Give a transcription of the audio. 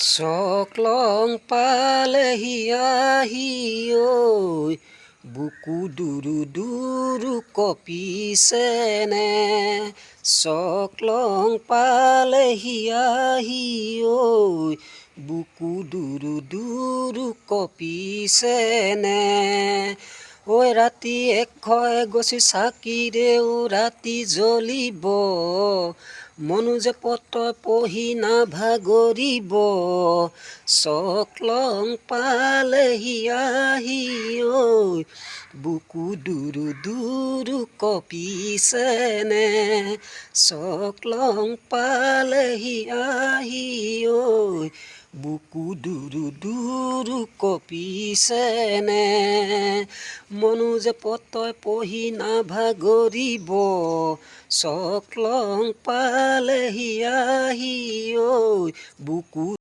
Soklong পালেহি আহি ঐ বুকু দুৰু দুৰু কপিছেনে চকলং পালেহি আহি ঐ বুকু দুৰু দুৰু কপিছেনে ঐ ৰাতি এগছি চাকিৰেও ৰাতি জ্বলিব মনু যে পতই পহি নাভাগৰিব চকলং পালেহি আহি ঐ বুকু দুৰু দুৰু কপিছেনে চকলং পালেহি আহি ঐ বুকু দুৰু দুৰু কপিছেনে মনু যে পতই পহি নাভাগৰিব চকলং পালেহি আহি ঐ বুকু